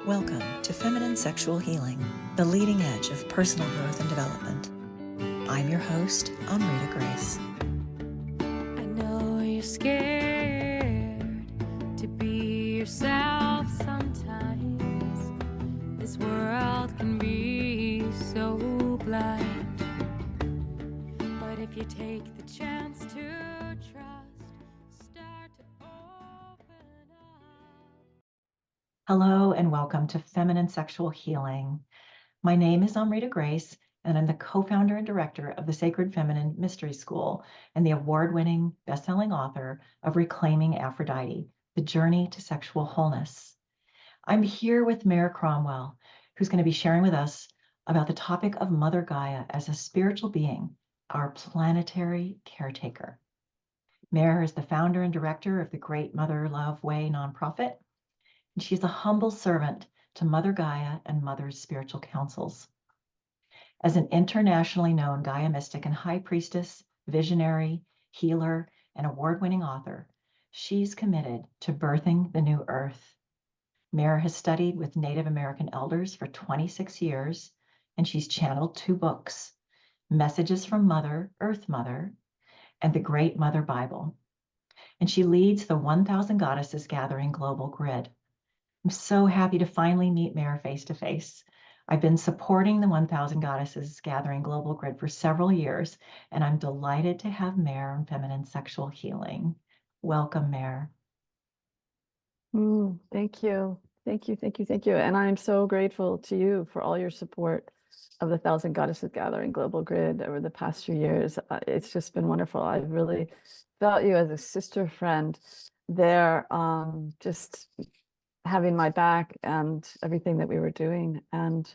Welcome to Feminine Sexual Healing, the leading edge of personal growth and development. I'm your host, Amrita Grace. I know you're scared to be yourself sometimes. This world can be so blind. But if you take the chance to trust, start to open up. Hello and welcome to Feminine Sexual Healing. My name is Amrita Grace, and I'm the co-founder and director of the Sacred Feminine Mystery School and the award-winning best-selling author of Reclaiming Aphrodite, The Journey to Sexual Wholeness. I'm here with Mary Cromwell, who's going to be sharing with us about the topic of Mother Gaia as a spiritual being, our planetary caretaker. Mary is the founder and director of the Great Mother Love Way nonprofit. She's a humble servant to Mother Gaia and Mother's spiritual councils. As an internationally known Gaia mystic and high priestess, visionary, healer, and award-winning author, she's committed to birthing the new earth. Mare has studied with Native American elders for 26 years, and she's channeled 2 books, Messages from Mother, Earth Mother, and the Great Mother Bible. And she leads the 1,000 Goddesses Gathering Global Grid. I'm so happy to finally meet Mare face to face. I've been supporting the 1,000 Goddesses Gathering Global Grid for several years, and I'm delighted to have Mare on Feminine Sexual Healing. Welcome, Mare. Thank you. Thank you. Thank you. Thank you. And I'm so grateful to you for all your support of the 1,000 Goddesses Gathering Global Grid over the past few years. It's just been wonderful. I've really felt you as a sister friend there, just having my back and everything that we were doing. And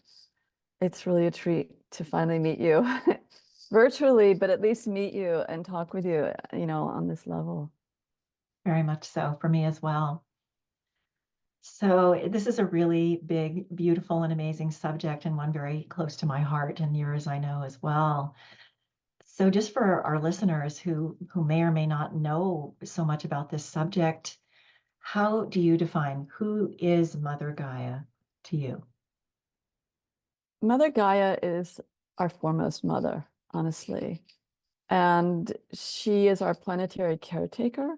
it's really a treat to finally meet you virtually, but at least meet you and talk with you, on this level. Very much so for me as well. So this is a really big, beautiful, and amazing subject, and one very close to my heart and yours, I know, as well. So just for our listeners who may or may not know so much about this subject, how do you define who is Mother Gaia to you? Mother Gaia is our foremost mother, honestly. And she is our planetary caretaker.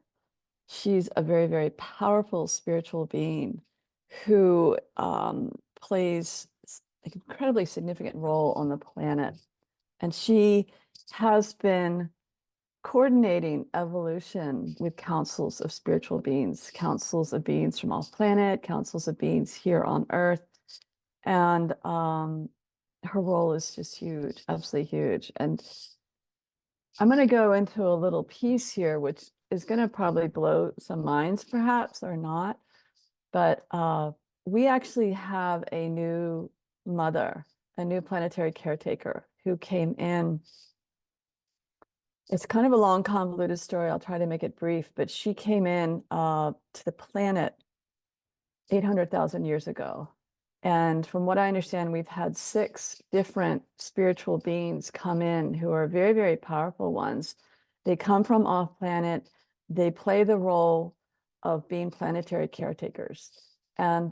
She's a very, very powerful spiritual being who plays an incredibly significant role on the planet. And she has been coordinating evolution with councils of spiritual beings, councils of beings from off planet, councils of beings here on Earth. And her role is just huge, absolutely huge. And I'm going to go into a little piece here, which is going to probably blow some minds, perhaps, or not. But we actually have a new mother, a new planetary caretaker who came in. It's kind of a long, convoluted story. I'll try to make it brief, but she came in to the planet 800,000 years ago. And from what I understand, we've had 6 different spiritual beings come in who are very, very powerful ones. They come from off planet. They play the role of being planetary caretakers. And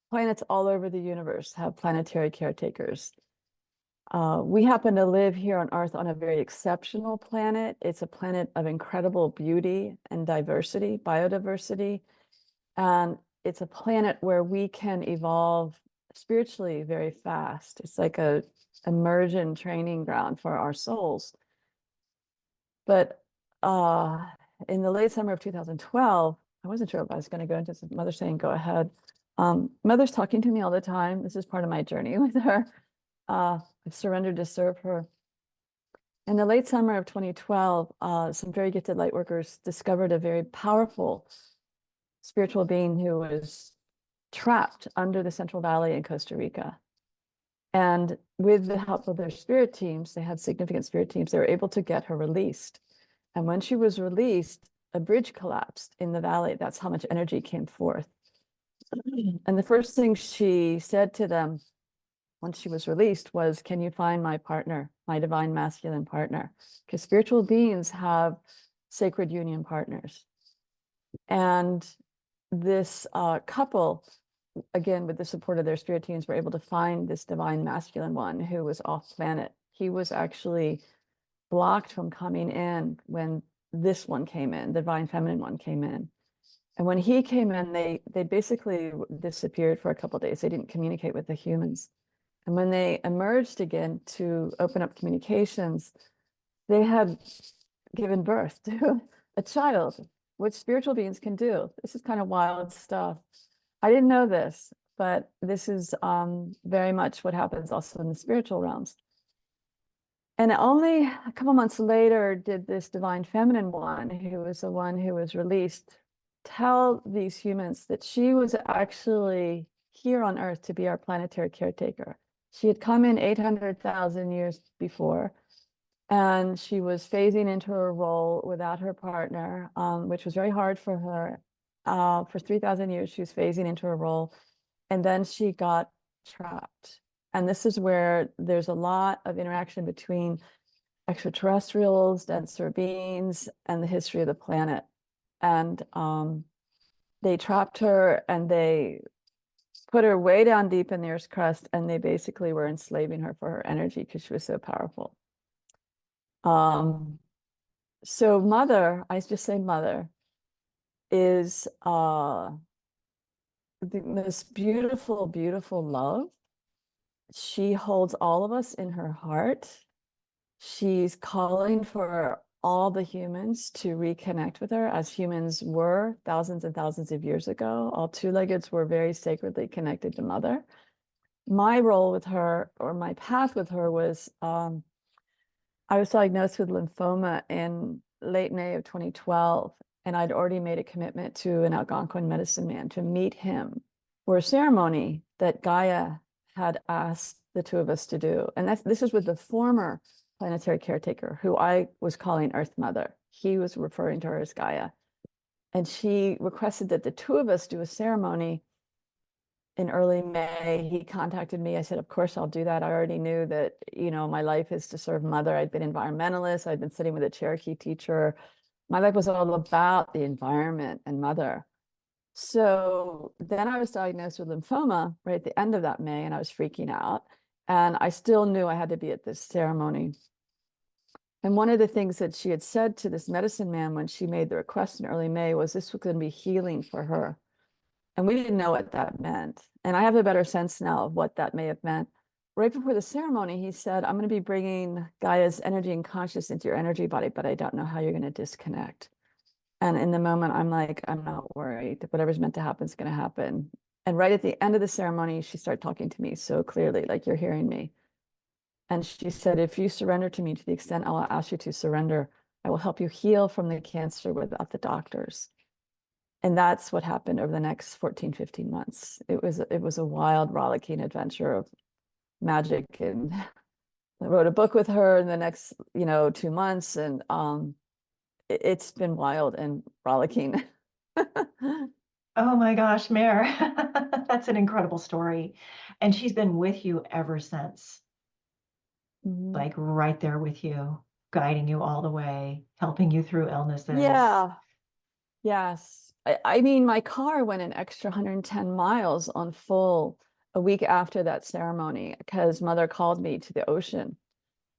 planets all over the universe have planetary caretakers. We happen to live here on Earth on a very exceptional planet. It's a planet of incredible beauty and diversity, biodiversity. And it's a planet where we can evolve spiritually very fast. It's like a immersion training ground for our souls. But in the late summer of 2012, I wasn't sure if I was going to go into this. Mother saying, go ahead. Mother's talking to me all the time. This is part of my journey with her. I've surrendered to serve her. In the late summer of 2012, some very gifted light workers discovered a very powerful spiritual being who was trapped under the Central Valley in Costa Rica. And with the help of their spirit teams, they had significant spirit teams, they were able to get her released. And when she was released, a bridge collapsed in the valley. That's how much energy came forth. And the first thing she said to them once she was released was, can you find my partner, my divine masculine partner? Because spiritual beings have sacred union partners. And this couple again, with the support of their spirit teams, were able to find this divine masculine one who was off planet. He was actually blocked from coming in when this one came in, the divine feminine one came in. And when he came in, they basically disappeared for a couple of days. They didn't communicate with the humans. And when they emerged again to open up communications, they had given birth to a child, which spiritual beings can do. This is kind of wild stuff. I didn't know this, but this is very much what happens also in the spiritual realms. And only a couple months later did this divine feminine one, who was the one who was released, tell these humans that she was actually here on Earth to be our planetary caretaker. She had come in 800,000 years before, and she was phasing into her role without her partner, which was very hard for her. For 3,000 years, she was phasing into her role, and then she got trapped. And this is where there's a lot of interaction between extraterrestrials, denser beings, and the history of the planet. And they trapped her and they put her way down deep in the Earth's crust, and they basically were enslaving her for her energy because she was so powerful. So Mother, I just say Mother, is the most beautiful, beautiful love. She holds all of us in her heart. She's calling for all the humans to reconnect with her, as humans were thousands and thousands of years ago. All two-leggeds were very sacredly connected to Mother. My role with her, or my path with her, was I was diagnosed with lymphoma in late May of 2012, and I'd already made a commitment to an Algonquin medicine man to meet him for a ceremony that Gaia had asked the two of us to do. And this is with the former planetary caretaker, who I was calling Earth Mother. He was referring to her as Gaia. And she requested that the two of us do a ceremony in early May. He contacted me. I said, of course, I'll do that. I already knew that, my life is to serve Mother. I'd been environmentalist. I'd been sitting with a Cherokee teacher. My life was all about the environment and Mother. So then I was diagnosed with lymphoma right at the end of that May, and I was freaking out. And I still knew I had to be at this ceremony. And one of the things that she had said to this medicine man when she made the request in early May was this was going to be healing for her. And we didn't know what that meant. And I have a better sense now of what that may have meant. Right before the ceremony, he said, I'm going to be bringing Gaia's energy and consciousness into your energy body, but I don't know how you're going to disconnect. And in the moment, I'm like, I'm not worried. Whatever's meant to happen is going to happen. And right at the end of the ceremony, she started talking to me so clearly, like, you're hearing me. And she said, if you surrender to me to the extent I'll ask you to surrender, I will help you heal from the cancer without the doctors. And that's what happened over the next 14, 15 months. It was a wild, rollicking adventure of magic. And I wrote a book with her in the next, 2 months. And it's been wild and rollicking. Oh my gosh, Mare, that's an incredible story. And she's been with you ever since, like right there with you, guiding you all the way, helping you through illnesses. Yeah. Yes. I mean, my car went an extra 110 miles on full a week after that ceremony because Mother called me to the ocean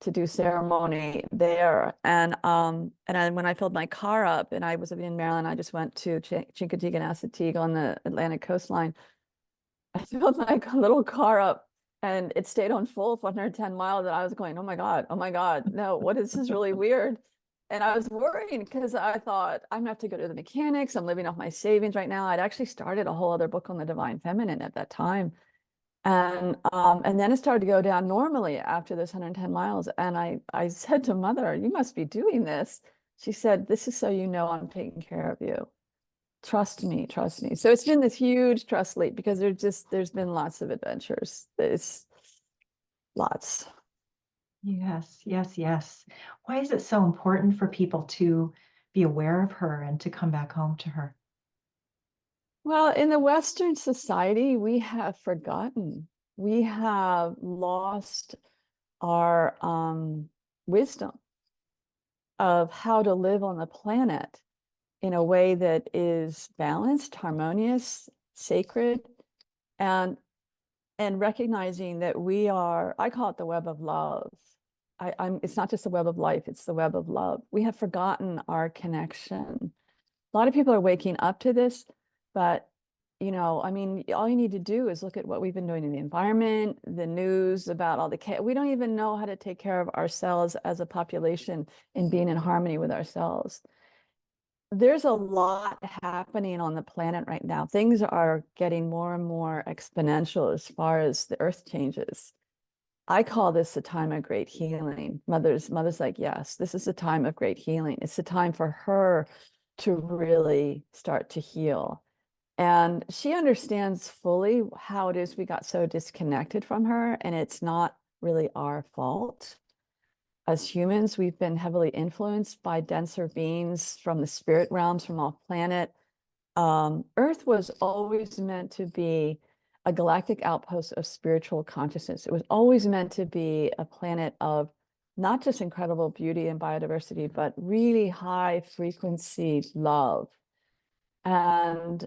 to do ceremony there. And when I filled my car up, and I was living in Maryland, I just went to Chincoteague and Assateague on the Atlantic coastline. I filled my little car up, and it stayed on full for 110 miles. And I was going, oh my God, no, what is this really weird? And I was worrying because I thought, I'm gonna have to go to the mechanics. I'm living off my savings right now. I'd actually started a whole other book on the divine feminine at that time. And then it started to go down normally after this 110 miles. And I said to Mother, you must be doing this. She said, this is so you know I'm taking care of you. Trust me, trust me. So it's been this huge trust leap because there's been lots of adventures. There's lots. Yes, yes, yes. Why is it so important for people to be aware of her and to come back home to her? Well, in the Western society, we have forgotten. We have lost our wisdom of how to live on the planet in a way that is balanced, harmonious, sacred, and recognizing that we are, I call it the web of love. It's not just the web of life, it's the web of love. We have forgotten our connection. A lot of people are waking up to this, but I mean, all you need to do is look at what we've been doing in the environment, the news about all the we don't even know how to take care of ourselves as a population and being in harmony with ourselves. There's a lot happening on the planet right now. Things are getting more and more exponential as far as the earth changes. I call this a time of great healing. Mother's like, yes, this is a time of great healing. It's the time for her to really start to heal. And she understands fully how it is we got so disconnected from her, and it's not really our fault. As humans, we've been heavily influenced by denser beings from the spirit realms, from off planet. Earth was always meant to be a galactic outpost of spiritual consciousness. It was always meant to be a planet of not just incredible beauty and biodiversity, but really high frequency love. And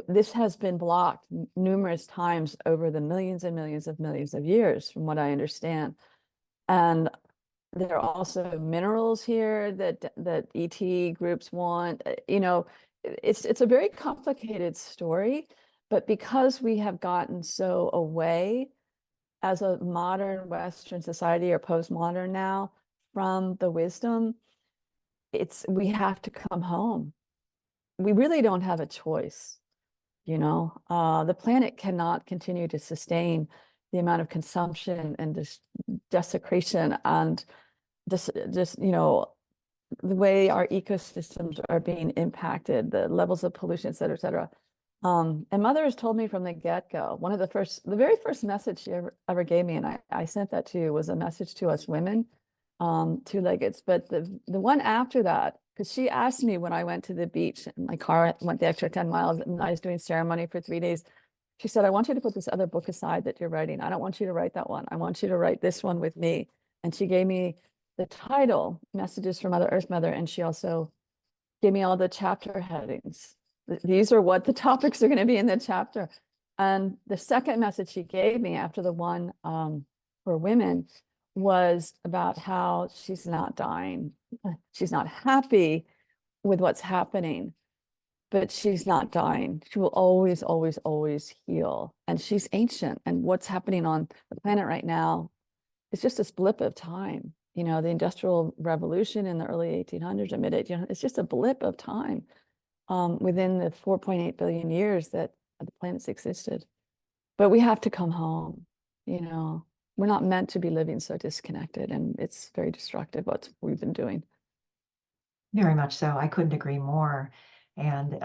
this has been blocked numerous times over the millions and millions of years, from what I understand. And there are also minerals here that ET groups want. It's a very complicated story, but because we have gotten so away as a modern Western society, or postmodern now, from the wisdom, we have to come home. We really don't have a choice. The planet cannot continue to sustain the amount of consumption and desecration and just the way our ecosystems are being impacted, the levels of pollution, et cetera, et cetera. And Mother has told me from the get-go, the very first message she ever gave me, and I sent that to you, was a message to us women, two-leggeds. But the one after that, because she asked me when I went to the beach in my car, went the extra 10 miles, and I was doing ceremony for 3 days. She said, I want you to put this other book aside that you're writing. I don't want you to write that one. I want you to write this one with me. And she gave me the title, Messages from Mother Earth Mother, and she also gave me all the chapter headings. These are what the topics are going to be in the chapter. And the second message she gave me after the one for women was about how she's not dying. She's not happy with what's happening, but she's not dying. She will always, always, always heal. And she's ancient. And what's happening on the planet right now is just this blip of time. The Industrial Revolution in the early 1800s or mid 1800s, it's just a blip of time within the 4.8 billion years that the planet's existed. But we have to come home. We're not meant to be living so disconnected, and it's very destructive what we've been doing. Very much so. I couldn't agree more. And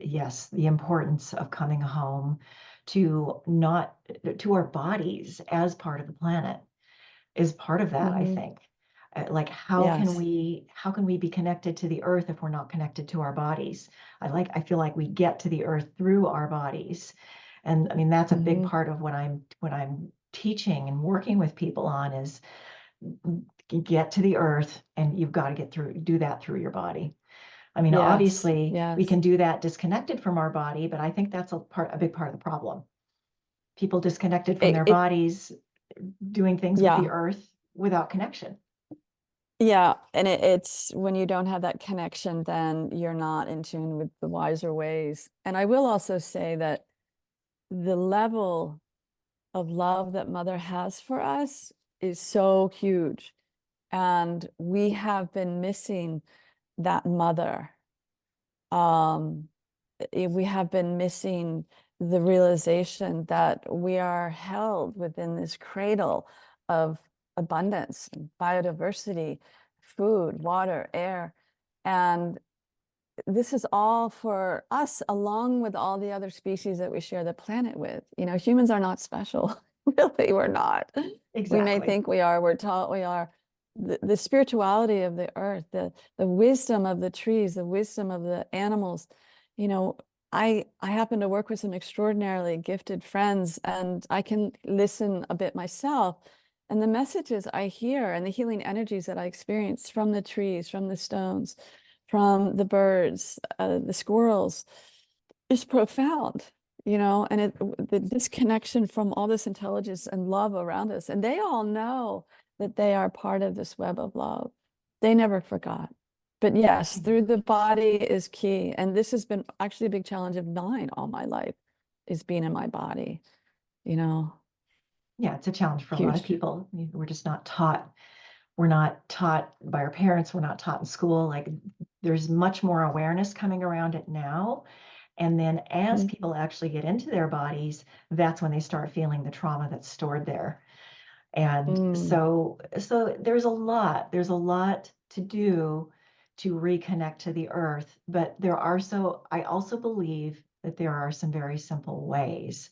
yes, the importance of coming home to our bodies as part of the planet is part of that, I think. Like, how can we be connected to the earth if we're not connected to our bodies? I feel like we get to the earth through our bodies. And I mean, that's a big part of what I'm teaching and working with people on, is get to the earth, and you've got to do that through your body. I mean, obviously we can do that disconnected from our body, but I think that's a big part of the problem. People disconnected from their bodies, doing things with the earth without connection. Yeah, and it's when you don't have that connection, then you're not in tune with the wiser ways. And I will also say that the level of love that Mother has for us is so huge. And we have been missing that mother. We have been missing the realization that we are held within this cradle of abundance, biodiversity, food, water, air. And this is all for us, along with all the other species that we share the planet with. Humans are not special. Really, we're not. Exactly. We may think we are. We're taught we are. The spirituality of the earth, the wisdom of the trees, the wisdom of the animals. I happen to work with some extraordinarily gifted friends, and I can listen a bit myself. And the messages I hear and the healing energies that I experience from the trees, from the stones, from the birds, the squirrels, is profound. and the disconnection from all this intelligence and love around us. And they all know that they are part of this web of love. They never forgot. But yes, through the body is key. And this has been actually a big challenge of mine all my life, is being in my body, Yeah, it's a challenge for a lot of Huge. people. We're just not taught. We're not taught by our parents. We're not taught in school. Like, there's much more awareness coming around it now. And then as people actually get into their bodies, that's when they start feeling the trauma that's stored there. And so there's a lot to do to reconnect to the earth. But I also believe that there are some very simple ways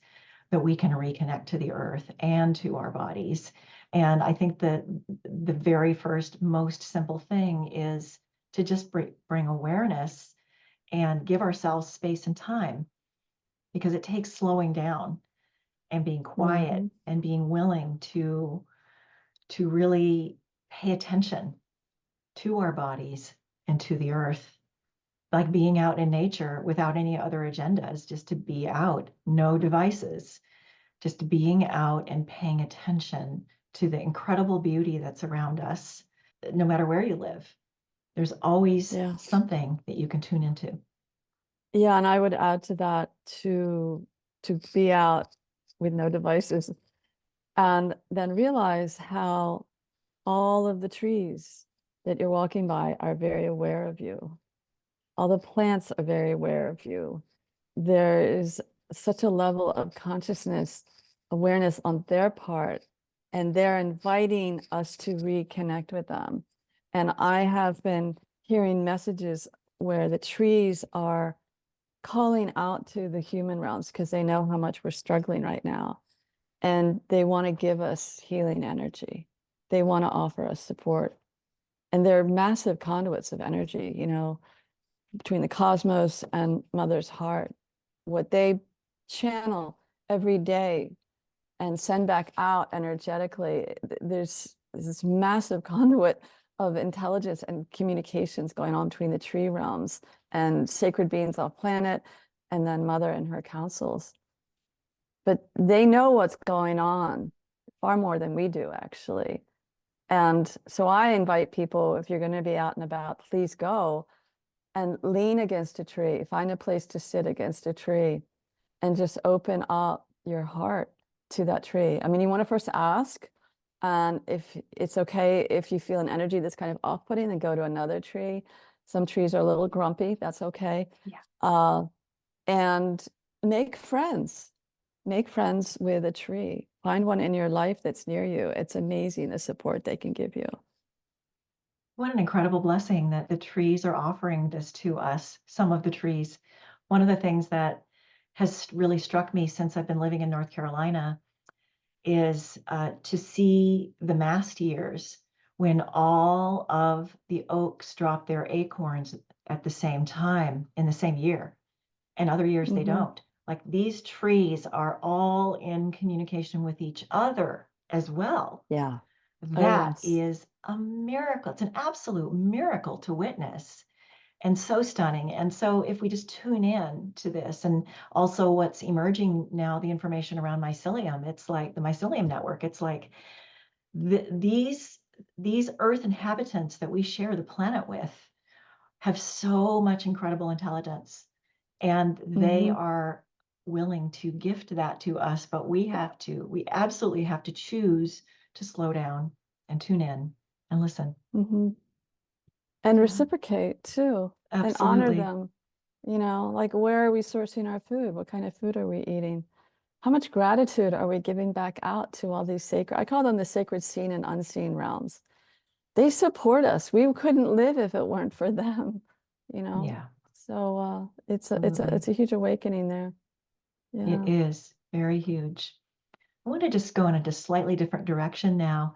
that we can reconnect to the earth and to our bodies. And I think that the very first, most simple thing is to just bring awareness and give ourselves space and time, because it takes slowing down and being quiet and being willing to really pay attention to our bodies and to the earth, like being out in nature without any other agendas, just to be out, no devices, just being out and paying attention to the incredible beauty that's around us. No matter where you live, there's always something that you can tune into. Yeah, and I would add to that to be out with no devices, and then realize how all of the trees that you're walking by are very aware of you. All the plants are very aware of you. There is such a level of consciousness, awareness on their part, and they're inviting us to reconnect with them. And I have been hearing messages where the trees are calling out to the human realms because they know how much we're struggling right now. And they want to give us healing energy. They want to offer us support. And they're massive conduits of energy, between the cosmos and Mother's heart. What they channel every day and send back out energetically, there's this massive conduit of intelligence and communications going on between the tree realms and sacred beings off planet, and then Mother and her councils. But they know what's going on far more than we do, actually. And so I invite people, if you're going to be out and about, please go and lean against a tree, find a place to sit against a tree, and just open up your heart to that tree. I mean, you want to first ask, and if it's okay, if you feel an energy that's kind of off-putting, then go to another tree. Some trees are a little grumpy, that's okay. Yeah. And make friends with a tree. Find one in your life that's near you. It's amazing the support they can give you. What an incredible blessing that the trees are offering this to us, some of the trees. One of the things that has really struck me since I've been living in North Carolina is to see the mast years when all of the oaks drop their acorns at the same time in the same year, and other years they don't. Like, these trees are all in communication with each other as well. Yeah. That is a miracle. It's an absolute miracle to witness, and so stunning. And so if we just tune in to this, and also what's emerging now, the information around mycelium, it's like the mycelium network. It's like these earth inhabitants that we share the planet with have so much incredible intelligence, and they are willing to gift that to us. But we absolutely have to choose to slow down and tune in and listen. And reciprocate too. Absolutely. And honor them. Like, where are we sourcing our food? What kind of food are we eating? How much gratitude are we giving back out to all these sacred, I call them the sacred seen and unseen realms. They support us. We couldn't live if it weren't for them, Yeah. So it's a huge awakening there. Yeah. It is very huge. I want to just go in a slightly different direction now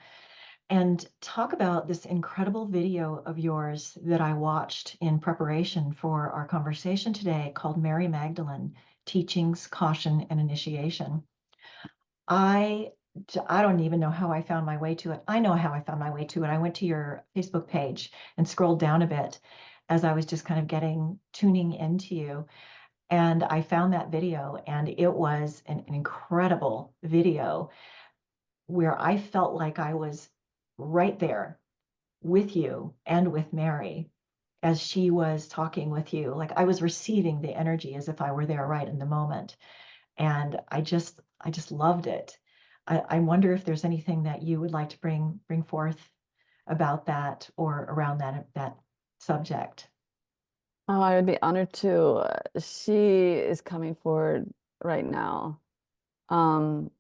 and talk about this incredible video of yours that I watched in preparation for our conversation today, called Mary Magdalene, Teachings, Caution, and Initiation. I don't even know how I found my way to it. I know how I found my way to it. I went to your Facebook page and scrolled down a bit as I was just kind of tuning into you. And I found that video, and it was an incredible video where I felt like I was right there with you and with Mary as she was talking with you. Like I was receiving the energy as if I were there right in the moment. And I just loved it. I wonder if there's anything that you would like to bring forth about that or around that subject. Oh, I would be honored to. She is coming forward right now. Um,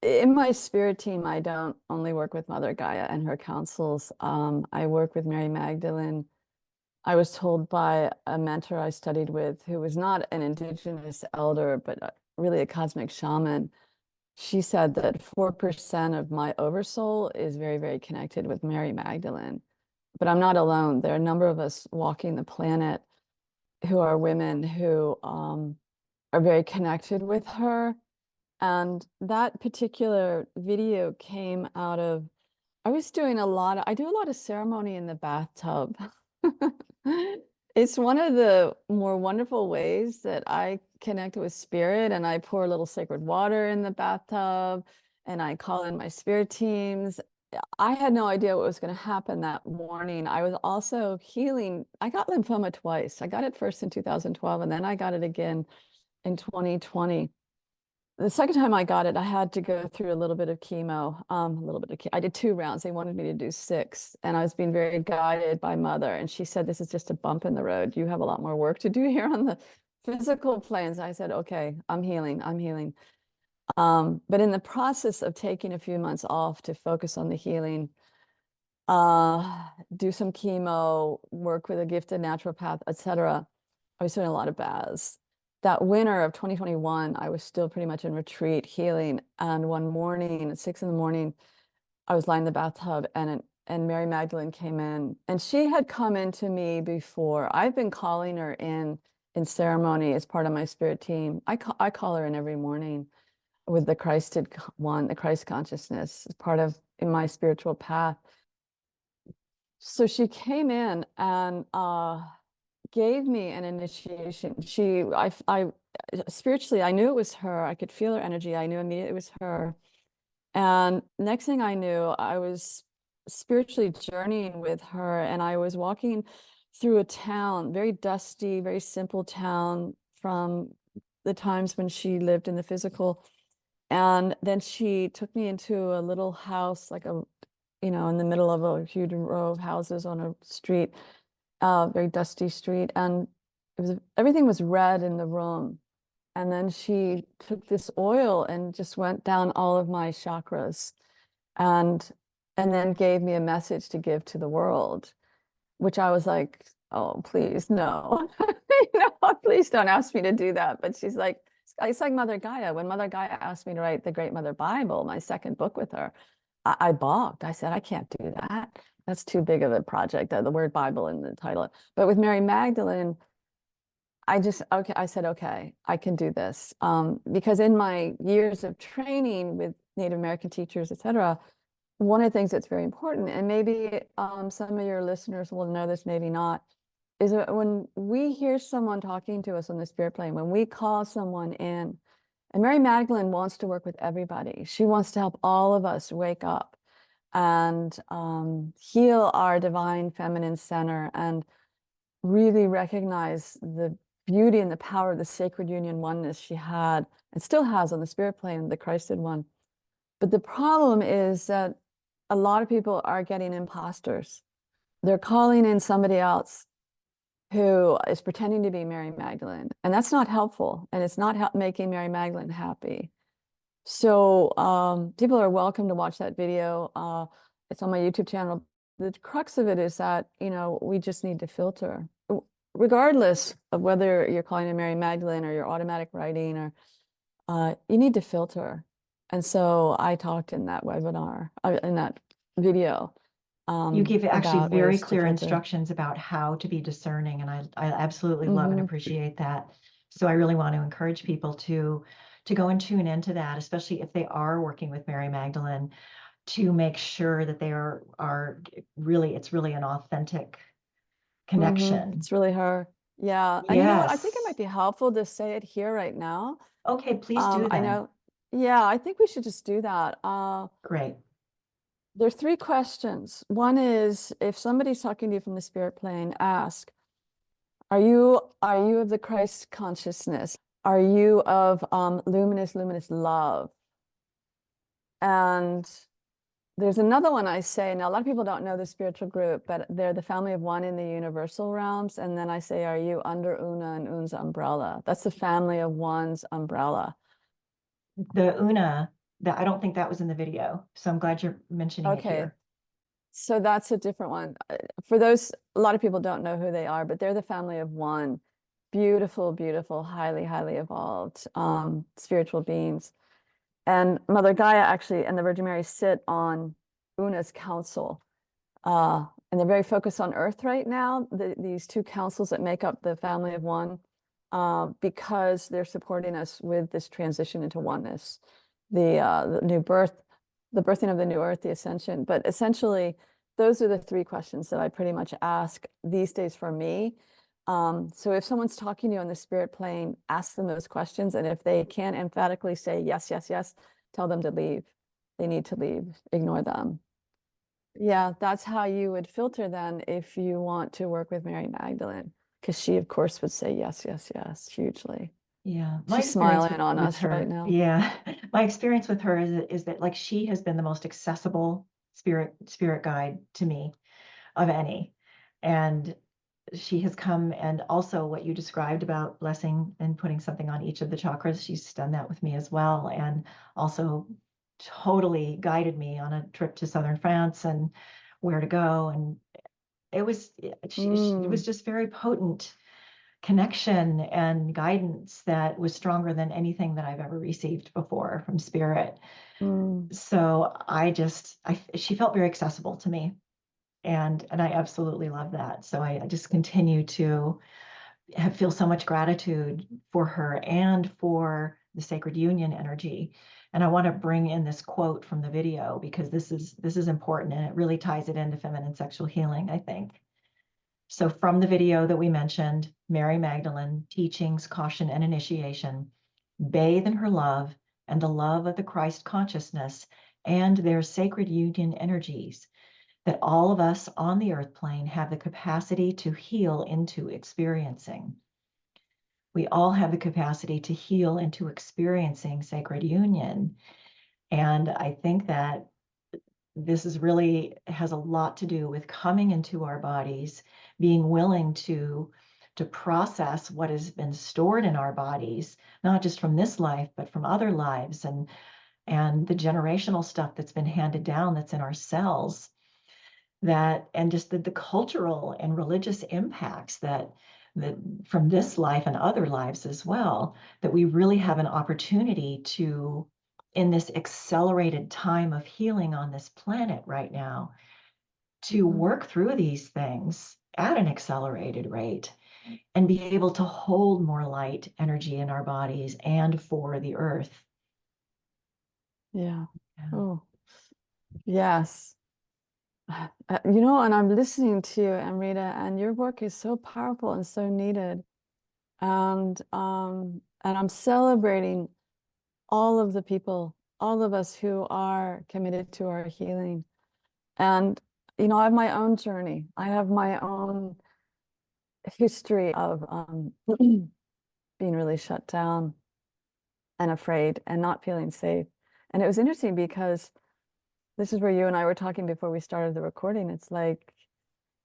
in my spirit team, I don't only work with Mother Gaia and her councils. I work with Mary Magdalene. I was told by a mentor I studied with, who was not an indigenous elder, but really a cosmic shaman. She said that 4% of my oversoul is very, very connected with Mary Magdalene. But I'm not alone. There are a number of us walking the planet who are women who are very connected with her. And that particular video came out of, I was doing I do a lot of ceremony in the bathtub. It's one of the more wonderful ways that I connect with spirit, and I pour a little sacred water in the bathtub and I call in my spirit teams. I had no idea what was going to happen that morning. I was also healing. I got lymphoma twice. I got it first in 2012, and then I got it again in 2020. The second time I got it, I had to go through a little bit of chemo, I did 2 rounds. They wanted me to do 6, and I was being very guided by Mother. And she said, this is just a bump in the road. You have a lot more work to do here on the physical planes. I said, okay, I'm healing. But in the process of taking a few months off to focus on the healing, do some chemo, work with a gifted naturopath, etc., I was doing a lot of baths. That winter of 2021, I was still pretty much in retreat healing. And one morning at 6 in the morning, I was lying in the bathtub, and Mary Magdalene came in, and she had come into me before. I've been calling her in ceremony as part of my spirit team. I call her in every morning with the Christed one, the Christ consciousness, as part of in my spiritual path. So she came in and gave me an initiation. I spiritually, I knew it was her. I could feel her energy. I knew immediately it was her. And next thing I knew, I was spiritually journeying with her, and I was walking through a town, very dusty, very simple town from the times when she lived in the physical. And then she took me into a little house, like in the middle of a huge row of houses on a street, very dusty street. And everything was red in the room. And then she took this oil and just went down all of my chakras, and then gave me a message to give to the world, which I was like, oh, please, no. Please don't ask me to do that. But she's like, it's like Mother Gaia. When Mother Gaia asked me to write the Great Mother Bible, my second book with her, I balked. I said, I can't do that. That's too big of a project, the word Bible in the title. But with Mary Magdalene, I said, okay, I can do this. Because in my years of training with Native American teachers, etc., one of the things that's very important, and maybe some of your listeners will know this, maybe not, is that when we hear someone talking to us on the spirit plane, when we call someone in, and Mary Magdalene wants to work with everybody. She wants to help all of us wake up and heal our divine feminine center and really recognize the beauty and the power of the sacred union oneness she had and still has on the spirit plane, the Christed one. But the problem is that a lot of people are getting imposters. They're calling in somebody else who is pretending to be Mary Magdalene. And that's not helpful. And it's not making Mary Magdalene happy. So people are welcome to watch that video. It's on my YouTube channel. The crux of it is that, we just need to filter. Regardless of whether you're calling in Mary Magdalene or you're automatic writing, or you need to filter. And so I talked in that webinar, in that video. You give actually about very ways to clear filter. instructions about how to be discerning, and I absolutely love and appreciate that. So I really want to encourage people to go and tune into that, especially if they are working with Mary Magdalene, to make sure that they are really, it's really an authentic connection. It's really her. Yeah. And you know what? I think it might be helpful to say it here right now. Okay, please do I then. know. Yeah, I think we should just do that. Great. There's three questions. One is, if somebody's talking to you from the spirit plane, ask, are you of the Christ consciousness? Are you of luminous love? And there's another one I say, now a lot of people don't know the spiritual group, but they're the family of one in the universal realms. And then I say, are you under Una and Un's umbrella? That's the family of one's umbrella. The Una, that I don't think that was in the video, so I'm glad you're mentioning it Okay. here. So that's a different one. For those, a lot of people don't know who they are, but they're the family of one. Beautiful, beautiful, highly, highly evolved spiritual beings. And Mother Gaia actually and the Virgin Mary sit on Una's council. And they're very focused on Earth right now, these two councils that make up the family of one, because they're supporting us with this transition into oneness, the new birth, the birthing of the new Earth, the ascension. But essentially, those are the three questions that I pretty much ask these days for me. So if someone's talking to you on the spirit plane, ask them those questions. And if they can't emphatically say yes, yes, yes, tell them to leave. They need to leave, ignore them. Yeah, that's how you would filter then if you want to work with Mary Magdalene, because she, of course, would say yes, yes, yes, hugely. Yeah, She's smiling on us right now. Yeah, my experience with her is that like she has been the most accessible spirit guide to me of any. And she has come, and also what you described about blessing and putting something on each of the chakras, she's done that with me as well, and also totally guided me on a trip to southern France and where to go. And it was it was just very potent connection and guidance that was stronger than anything that I've ever received before from spirit. So she felt very accessible to me. And I absolutely love that. So I just continue to feel so much gratitude for her and for the sacred union energy. And I want to bring in this quote from the video because this is important, and it really ties it into feminine sexual healing, I think. So from the video that we mentioned, Mary Magdalene, teachings, caution, and initiation, bathe in her love and the love of the Christ consciousness and their sacred union energies, that all of us on the earth plane have the capacity to heal into experiencing. We all have the capacity to heal into experiencing sacred union. And I think that this is really has a lot to do with coming into our bodies, being willing to process what has been stored in our bodies, not just from this life, but from other lives, and the generational stuff that's been handed down that's in our cells, that and just the cultural and religious impacts that from this life and other lives as well, that we really have an opportunity to, in this accelerated time of healing on this planet right now, to work through these things at an accelerated rate and be able to hold more light energy in our bodies and for the earth. Yeah. Oh, yes. You know, and I'm listening to you, Amrita, and your work is so powerful and so needed. And I'm celebrating all of the people, all of us who are committed to our healing. And, you know, I have my own journey. I have my own history of being really shut down and afraid and not feeling safe. And it was interesting because this is where you and I were talking before we started the recording. It's like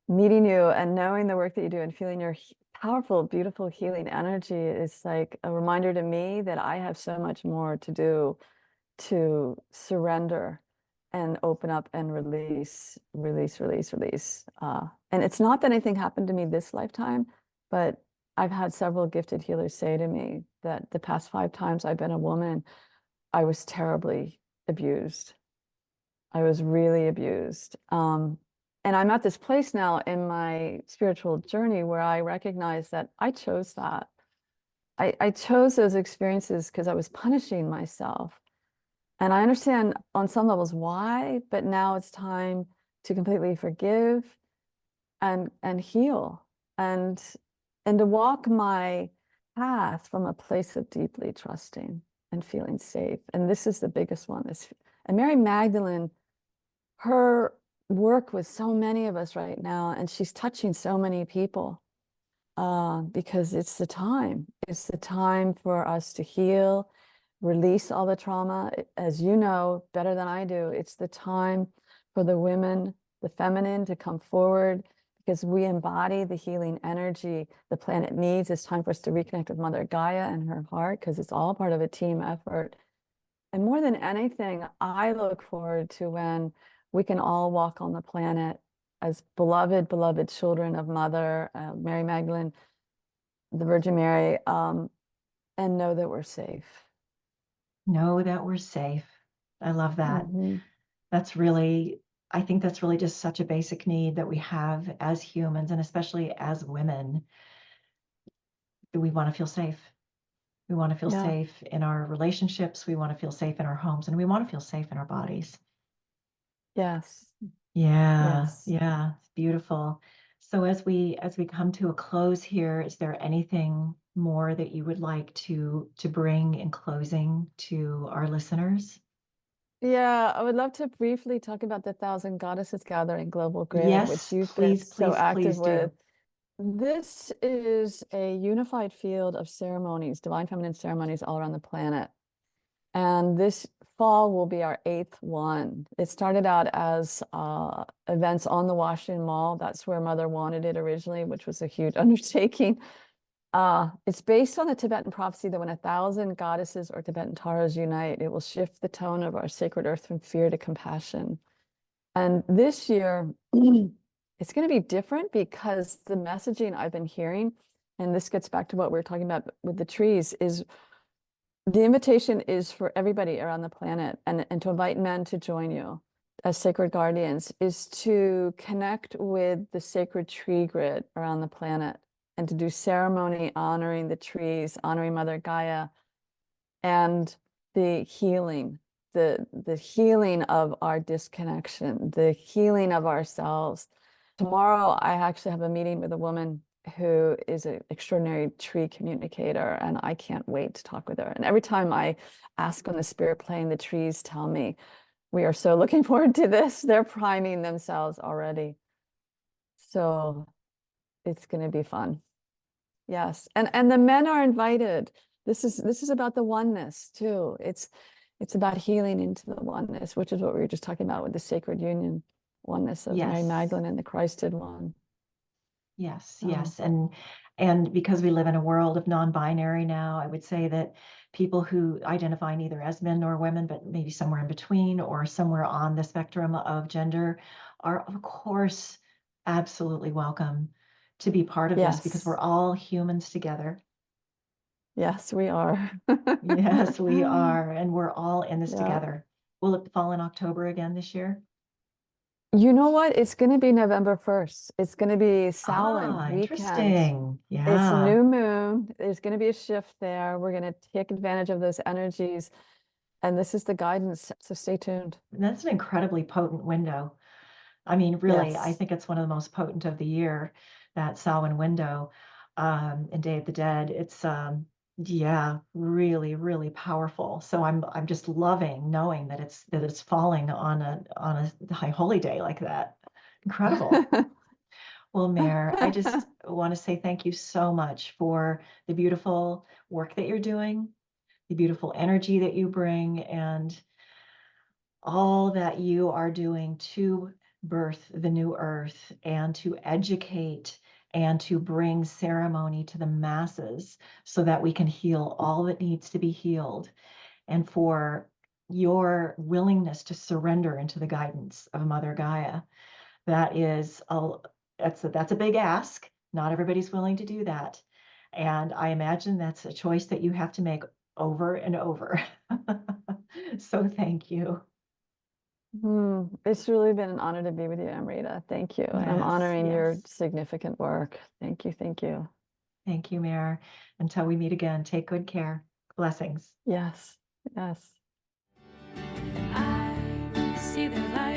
meeting you and knowing the work that you do and feeling your powerful, beautiful healing energy is like a reminder to me that I have so much more to do to surrender and open up and release. And it's not that anything happened to me this lifetime, but I've had several gifted healers say to me that the past 5 times I've been a woman, I was terribly abused. I was really abused. And I'm at this place now in my spiritual journey where I recognize that I chose that. I chose those experiences because I was punishing myself. And I understand on some levels why, but now it's time to completely forgive and heal. And and to walk my path from a place of deeply trusting and feeling safe. And this is the biggest one. And Mary Magdalene, her work with so many of us right now, and she's touching so many people because it's the time. It's the time for us to heal, release all the trauma. As you know better than I do, it's the time for the women, the feminine, to come forward because we embody the healing energy the planet needs. It's time for us to reconnect with Mother Gaia and her heart because it's all part of a team effort. And more than anything, I look forward to when we can all walk on the planet as beloved, beloved children of Mother, Mary Magdalene, the Virgin Mary, and know that we're safe. Know that we're safe. I love that. That's really, I think that's really just such a basic need that we have as humans, and especially as women. We want to feel safe. We want to feel safe in our relationships. We want to feel safe in our homes, and we want to feel safe in our bodies. Yes. Yeah, Yes. yeah, it's beautiful. So as we come to a close here, is there anything more that you would like to bring in closing to our listeners? Yeah, I would love to briefly talk about the Thousand Goddesses Gathering Global Grid, Yes, which you've please, been so please, active please with. do. This is a unified field of ceremonies, divine feminine ceremonies all around the planet. And this fall will be our 8th one. It started out as events on the Washington Mall. That's where Mother wanted it originally, which was a huge undertaking. It's based on the Tibetan prophecy that when 1,000 goddesses or Tibetan Taras unite, it will shift the tone of our sacred earth from fear to compassion. And this year, it's going to be different because the messaging I've been hearing, and this gets back to what we were talking about with the trees, is the invitation is for everybody around the planet and to invite men to join you as sacred guardians, is to connect with the sacred tree grid around the planet and to do ceremony honoring the trees, honoring Mother Gaia, and the healing, the healing of our disconnection, the healing of ourselves. Tomorrow, I actually have a meeting with a woman who is an extraordinary tree communicator, and I can't wait to talk with her. And every time I ask on the spirit plane, the trees tell me, we are so looking forward to this. They're priming themselves already. So it's going to be fun. Yes. And the men are invited. This is about the oneness too. It's about healing into the oneness, which is what we were just talking about with the sacred union, oneness of Mary Magdalene and the Christed one. Yes, yes. And because we live in a world of non-binary now, I would say that people who identify neither as men nor women, but maybe somewhere in between or somewhere on the spectrum of gender are, of course, absolutely welcome to be part of this because we're all humans together. Yes, we are. Yes, we are. And we're all in this together. Will it fall in October again this year? You know what? It's going to be November 1st. It's going to be Samhain weekend. Interesting. Yeah. It's new moon. There's going to be a shift there. We're going to take advantage of those energies. And this is the guidance. So stay tuned. That's an incredibly potent window. I mean, really, I think it's one of the most potent of the year, that Samhain window, and Day of the Dead. It's yeah, really, really powerful. So I'm just loving knowing that it's falling on a high holy day like that. Incredible. Well, Mare, I just want to say thank you so much for the beautiful work that you're doing, the beautiful energy that you bring, and all that you are doing to birth the new earth and to educate and to bring ceremony to the masses so that we can heal all that needs to be healed, and for your willingness to surrender into the guidance of Mother Gaia. That's a big ask. Not everybody's willing to do that. And I imagine that's a choice that you have to make over and over. So thank you. It's really been an honor to be with you, Amrita. Thank you. And I'm honoring your significant work. Thank you. Thank you. Thank you, Mare. Until we meet again, take good care. Blessings. Yes. Yes. I see the light.